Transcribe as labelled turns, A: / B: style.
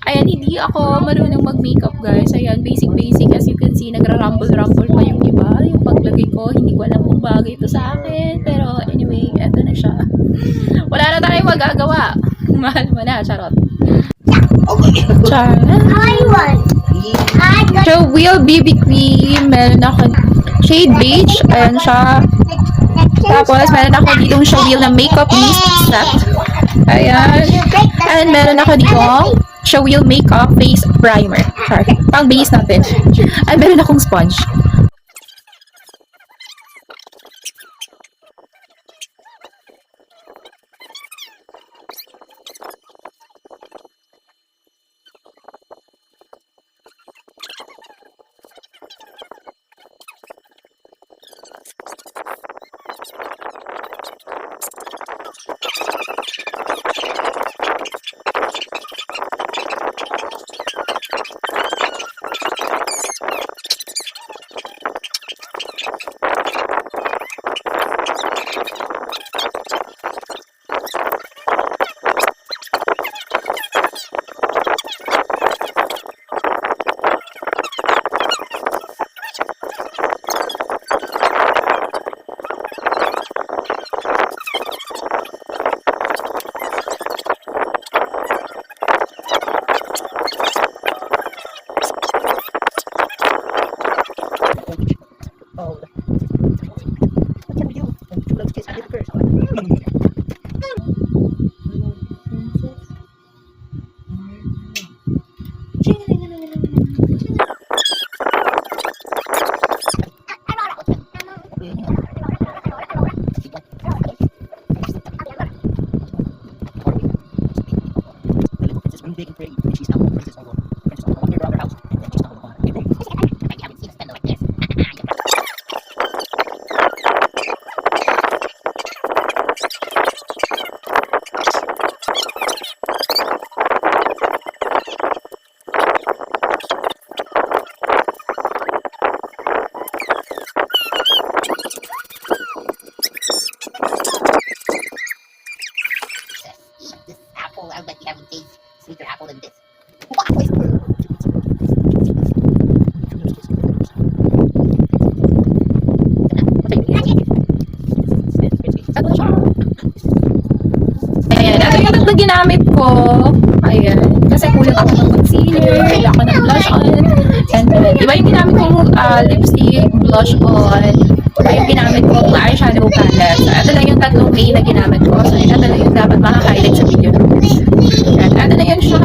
A: Ayan, hindi ako marunong mag-makeup guys. Ayan, basic as you can see, nagra-rumble-rumble pa yung iba. Yung paglagay ko, hindi ko alam kung bagay ito sa akin. Pero anyway, eto na siya. Wala na tayong magagawa. Mahal mo na, charot. Charot. So, Will BB Cream, meron ako shade beige, ayan siya. Tapos, meron ako ditong Showwheel na makeup mist set. Ayan. And meron ako ditong Showwheel makeup face primer. Sorry, pang base natin. And meron akong sponge.
B: Big and pretty, and she's not home. Princess Olo. Princess Olo. Walk to your other house, and then she's not home. Hey, boom. I haven't seen a spender like this. This apple, I bet you haven't tasted sweeter apple than this.
A: Ayan, ito yung tatlo ginamit ko. Ayan, kasi kulang ako ng concealer, kulang ako ng blush on. And then, iba yung ginamit kong lipstick, blush on. Iba yung ginamit kong eyeshadow palette. So, ito lang yung tatlong main na ginamit ko. So, ito lang yung dapat maka-highlight sa video. Ayan, ito na yun siya.